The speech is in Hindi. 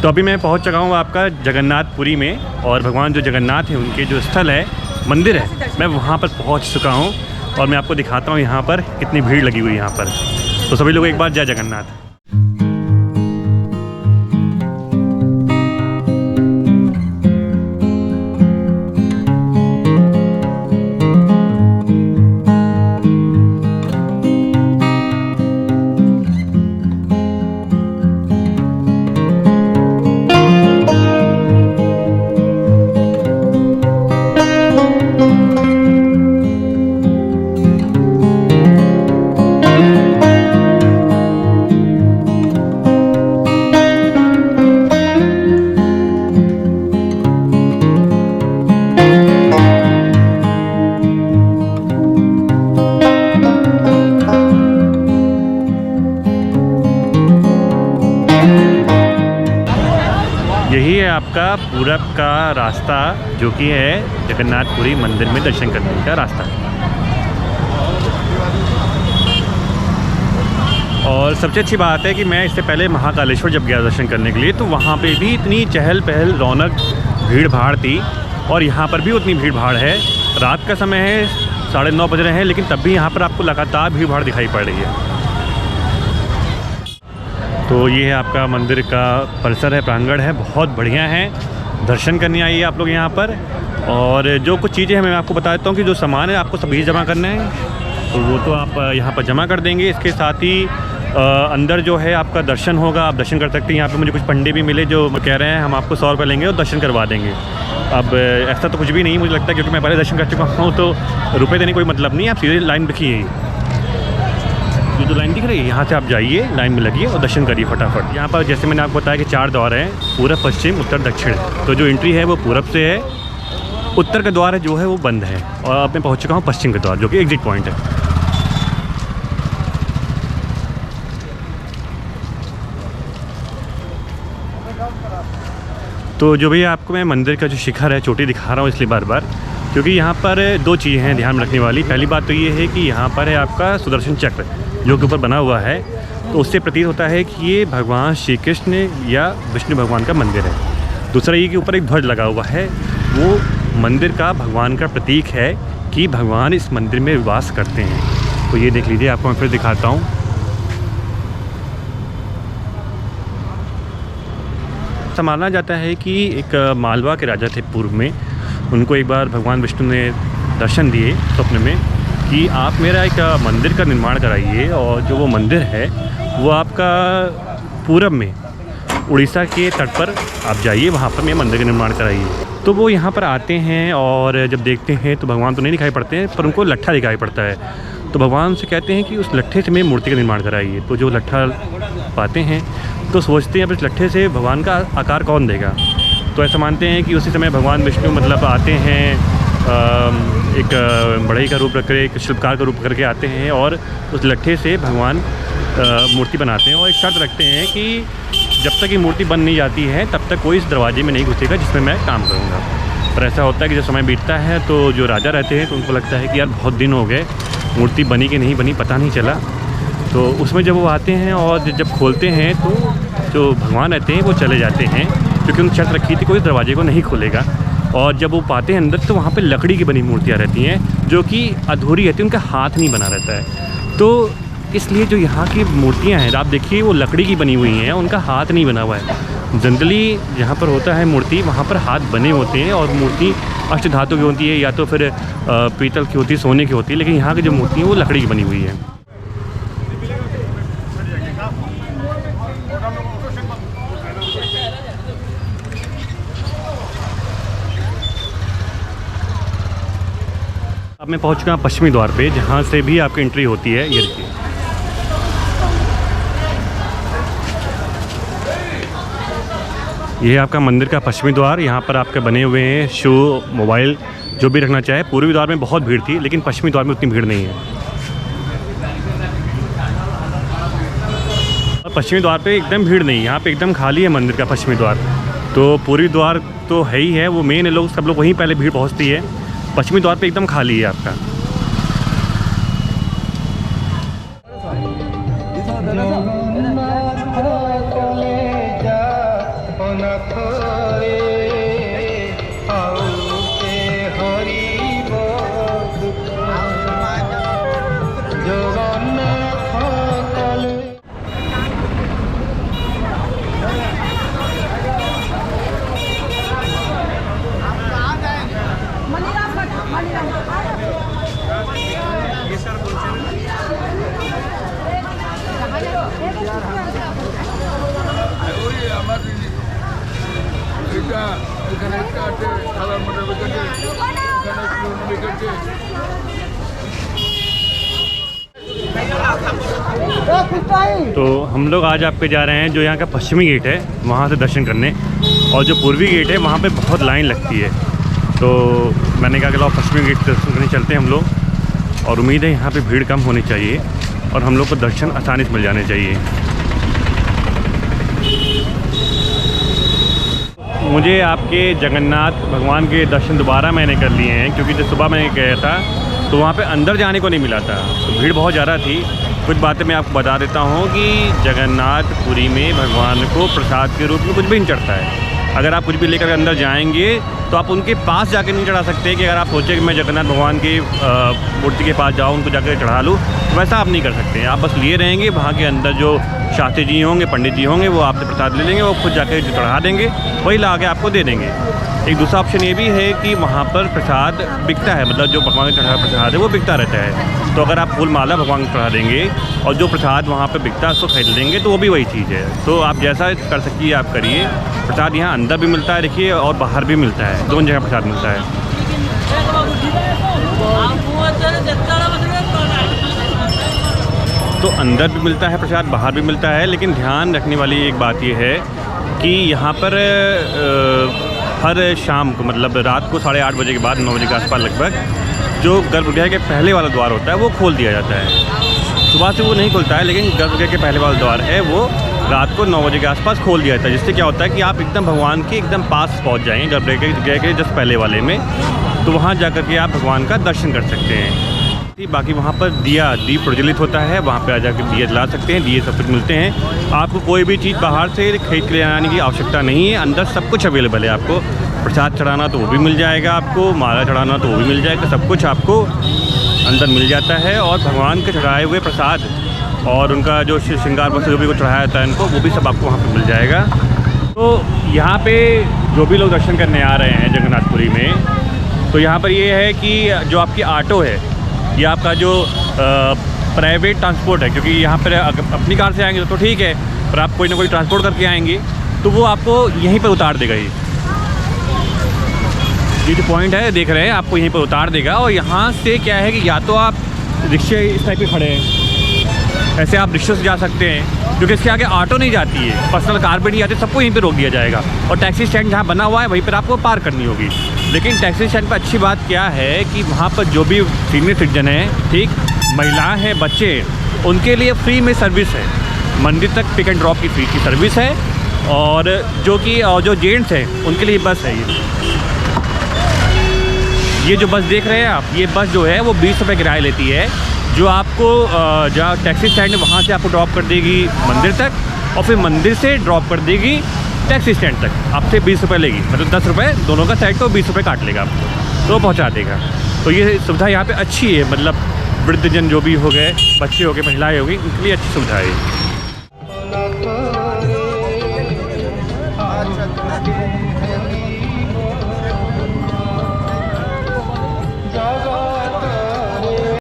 तो अभी मैं पहुंच चुका हूँ आपका जगन्नाथपुरी में, और भगवान जो जगन्नाथ हैं उनके जो स्थल है, मंदिर है, मैं वहाँ पर पहुँच चुका हूँ। और मैं आपको दिखाता हूँ यहाँ पर कितनी भीड़ लगी हुई है यहाँ पर। तो सभी लोग एक बार जय जगन्नाथ। यही है आपका पूरब का रास्ता, जो कि है जगन्नाथपुरी मंदिर में दर्शन करने का रास्ता। और सबसे अच्छी बात है कि मैं इससे पहले महाकालेश्वर जब गया दर्शन करने के लिए, तो वहाँ पे भी इतनी चहल पहल, रौनक, भीड़ भाड़ थी। और यहाँ पर भी उतनी भीड़ भाड़ है। रात का समय है, 9:30 बज रहे हैं, लेकिन तब भी यहाँ पर आपको लगातार भीड़ भाड़ दिखाई पड़ रही है। तो ये है आपका मंदिर का परिसर है, प्रांगण है, बहुत बढ़िया है। दर्शन करने आइए आप लोग यहाँ पर। और जो कुछ चीज़ें हैं मैं आपको बता देता हूँ कि जो सामान है आपको सभी जमा करना है, तो वो तो आप यहाँ पर जमा कर देंगे। इसके साथ ही अंदर जो है आपका दर्शन होगा, आप दर्शन कर सकते हैं। यहाँ पे मुझे कुछ पंडे भी मिले जो कह रहे हैं हम आपको 100 रुपये लेंगे और दर्शन करवा देंगे। अब ऐसा तो कुछ भी नहीं मुझे लगता, क्योंकि मैं पहले दर्शन कर चुका हूँ, तो रुपये देने कोई मतलब नहीं है। आप सीधे लाइन रखिए, जो लाइन दिख रही है यहाँ से आप जाइए, लाइन में लगिए और दर्शन करिए फटाफट। यहाँ पर जैसे मैंने आपको बताया कि 4 द्वार हैं, पूरब, पश्चिम, उत्तर, दक्षिण। तो जो एंट्री है वो पूरब से है, उत्तर का द्वार जो है वो बंद है, और अब मैं पहुँच चुका हूँ पश्चिम का द्वार, जो कि एग्जिट पॉइंट है। तो जो भी आपको मैं मंदिर का जो शिखर है, चोटी दिखा रहा हूँ इसलिए बार बार, क्योंकि यहाँ पर 2 चीज़ें हैं ध्यान में रखने वाली। पहली बात तो ये है कि यहाँ पर है आपका सुदर्शन चक्र जो कि ऊपर बना हुआ है, तो उससे प्रतीत होता है कि ये भगवान श्री कृष्ण या विष्णु भगवान का मंदिर है। दूसरा ये कि ऊपर एक ध्वज लगा हुआ है, वो मंदिर का, भगवान का प्रतीक है कि भगवान इस मंदिर में वास करते हैं। तो ये देख लीजिए, आपको मैं फिर दिखाता हूँ। माना जाता है कि एक मालवा के राजा थे पूर्व में, उनको एक बार भगवान विष्णु ने दर्शन दिए स्वप्न में कि आप मेरा एक मंदिर का निर्माण कराइए। और जो वो मंदिर है वो आपका पूरब में उड़ीसा के तट पर आप जाइए, वहाँ पर मेरे मंदिर का निर्माण कराइए। तो वो यहाँ पर आते हैं और जब देखते हैं तो भगवान तो नहीं दिखाई पड़ते हैं, पर उनको लट्ठा दिखाई पड़ता है। तो भगवान से कहते हैं कि उस लट्ठे से मेरी मूर्ति का निर्माण कराइए। तो जो लट्ठा पाते हैं तो सोचते हैं अब इस लट्ठे से भगवान का आकार कौन देगा। तो ऐसा मानते हैं कि उसी समय भगवान विष्णु मतलब आते हैं, एक बढ़ई का रूप रख कर, एक शिल्पकार का रूप करके आते हैं, और उस लट्ठे से भगवान मूर्ति बनाते हैं। और एक शर्त रखते हैं कि जब तक ये मूर्ति बन नहीं जाती है तब तक कोई इस दरवाजे में नहीं घुसेगा जिसमें मैं काम करूँगा। पर ऐसा होता है कि जब समय बीतता है तो जो राजा रहते हैं तो उनको लगता है कि यार बहुत दिन हो गए, मूर्ति बनी कि नहीं बनी पता नहीं चला। तो उसमें जब वो आते हैं और जब खोलते हैं तो जो भगवान रहते हैं वो चले जाते हैं, क्योंकि उन्होंने शर्त रखी थी कोई दरवाजे को नहीं खोलेगा। और जब वो पाते हैं अंदर तो वहाँ पे लकड़ी की बनी मूर्तियाँ रहती हैं जो कि अधूरी रहती है, उनका हाथ नहीं बना रहता है। तो इसलिए जो यहाँ की मूर्तियाँ हैं आप देखिए वो लकड़ी की बनी हुई हैं, उनका हाथ नहीं बना हुआ है। जनरली जहाँ पर होता है मूर्ति वहाँ पर हाथ बने होते हैं, और मूर्ति अष्ट धातु की होती है या तो फिर पीतल की होती है, सोने की होती है, लेकिन यहाँ की जो मूर्ति है वो लकड़ी की बनी हुई है। अब मैं पहुंच चुका पश्चिमी द्वार पे, जहाँ से भी आपकी एंट्री होती है। ये देखिए, ये है आपका मंदिर का पश्चिमी द्वार। यहाँ पर आपके बने हुए हैं शू, मोबाइल, जो भी रखना चाहे। पूर्वी द्वार में बहुत भीड़ थी, लेकिन पश्चिमी द्वार में उतनी भीड़ नहीं है। और पश्चिमी द्वार पे एकदम भीड़ नहीं, यहाँ पे एकदम खाली है मंदिर का पश्चिमी द्वार। तो पूर्वी द्वार तो है ही है, वो मेन है, लोग सब लोग वहीं पहले भीड़ पहुँचती है। पश्चिमी द्वार पे एकदम खाली है आपका। तो हम लोग आज आपके जा रहे हैं जो यहाँ का पश्चिमी गेट है वहाँ से दर्शन करने, और जो पूर्वी गेट है वहाँ पे बहुत लाइन लगती है। तो मैंने कहा कि लो पश्चिमी गेट दर्शन करने चलते हैं हम लोग, और उम्मीद है यहाँ पे भीड़ कम होनी चाहिए और हम लोग को दर्शन आसानी से मिल जाने चाहिए। मुझे आपके जगन्नाथ भगवान के दर्शन दोबारा मैंने कर लिए हैं, क्योंकि जब सुबह मैं गया था तो वहाँ पे अंदर जाने को नहीं मिला था, तो भीड़ बहुत ज़्यादा थी। कुछ बातें मैं आपको बता देता हूँ कि जगन्नाथपुरी में भगवान को प्रसाद के रूप में कुछ भी नहीं चढ़ता है। अगर आप कुछ भी लेकर अंदर जाएंगे तो आप उनके पास जाकर नहीं चढ़ा सकते कि अगर आप सोचें कि मैं जगन्नाथ भगवान की मूर्ति के पास जाऊँ, उनको जाकर चढ़ा लूँ, तो वैसा आप नहीं कर सकते। आप बस लिए रहेंगे, वहाँ के अंदर जो शास्त्री जी होंगे, पंडित जी होंगे, वो आपसे प्रसाद ले लेंगे, वो खुद जाकर जो चढ़ा देंगे वही ला के आपको दे देंगे। एक दूसरा ऑप्शन ये भी है कि वहाँ पर प्रसाद बिकता है, मतलब जो भगवान का चढ़ा प्रसाद है वो बिकता रहता है। तो अगर आप फूल माला भगवान को चढ़ा देंगे और जो प्रसाद वहाँ पर बिकता है उसको खरीद लेंगे तो वो भी वही चीज़ है। तो आप जैसा कर सकिए आप करिए। प्रसाद यहाँ अंदर भी मिलता है देखिए, और बाहर भी मिलता है, दोनों जगह प्रसाद मिलता है। तो अंदर भी मिलता है प्रसाद, बाहर भी मिलता है, लेकिन ध्यान रखने वाली एक बात यह है कि यहाँ पर हर शाम को, मतलब रात को 8:30 बजे के बाद 9 बजे के आसपास लगभग, जो गर्भगृह के पहले वाला द्वार होता है वो खोल दिया जाता है। सुबह से वो नहीं खुलता है, लेकिन गर्भगृह के पहले वाला द्वार है वो रात को 9 बजे के आसपास खोल दिया जाता है, जिससे क्या होता है कि आप एकदम भगवान के एकदम पास पहुँच जाएंगे गर्भगृह के जस्ट पहले वाले में, तो वहाँ जाकर के आप भगवान का दर्शन कर सकते हैं। बाकी वहाँ पर दीप प्रज्वलित होता है, वहाँ पे आ जाकर दिए जला सकते हैं, दिए सब कुछ मिलते हैं। आपको कोई भी चीज़ बाहर से खरीद के ले आने की आवश्यकता नहीं है, अंदर सब कुछ अवेलेबल है। आपको प्रसाद चढ़ाना तो वो भी मिल जाएगा, आपको माला चढ़ाना तो वो भी मिल जाएगा, सब कुछ आपको अंदर मिल जाता है। और भगवान के चढ़ाए हुए प्रसाद और उनका जो श्रृंगार वस्त्र जो भी को चढ़ाया जाता है इनको, वो भी सब आपको वहाँ पर मिल जाएगा। तो यहाँ पर जो भी लोग दर्शन करने आ रहे हैं जगन्नाथपुरी में, तो यहाँ पर ये है कि जो आपकी ऑटो है, ये आपका जो प्राइवेट ट्रांसपोर्ट है, क्योंकि यहाँ पर अपनी कार से आएंगे तो ठीक है, पर आप कोई ना कोई ट्रांसपोर्ट करके आएंगे तो वो आपको यहीं पर उतार देगा। ये जो पॉइंट है देख रहे हैं, आपको यहीं पर उतार देगा। और यहाँ से क्या है कि या तो आप रिक्शे इस टाइप के खड़े हैं, ऐसे आप रिक्शे से जा सकते हैं, क्योंकि इसके आगे ऑटो नहीं जाती है, पर्सनल कार भी नहीं जाती, सबको यहीं पे रोक दिया जाएगा। और टैक्सी स्टैंड जहाँ बना हुआ है वहीं पर आपको पार करनी होगी। लेकिन टैक्सी स्टैंड पर अच्छी बात क्या है कि वहाँ पर जो भी सीनियर सिटीजन है, ठीक, महिलाएं हैं, बच्चे, उनके लिए फ्री में सर्विस है। मंदिर तक पिक एंड ड्रॉप की फ्री की सर्विस है, और जो जेंट्स हैं उनके लिए बस है। ये जो बस देख रहे हैं आप, ये बस जो है वो 20 रुपये किराया लेती है, जो आपको जहाँ टैक्सी स्टैंड है वहाँ से आपको ड्रॉप कर देगी मंदिर तक, और फिर मंदिर से ड्रॉप कर देगी टैक्सी स्टैंड तक। आपसे 20 रुपये लेगी, मतलब 10 रुपये दोनों का साइड को 20 रुपये काट लेगा आपको, तो पहुँचा देगा। तो ये सुविधा यहाँ पे अच्छी है, मतलब वृद्धजन जो भी हो गए, बच्चे हो गए, महिलाएं हो गई, उनके लिए अच्छी सुविधा है।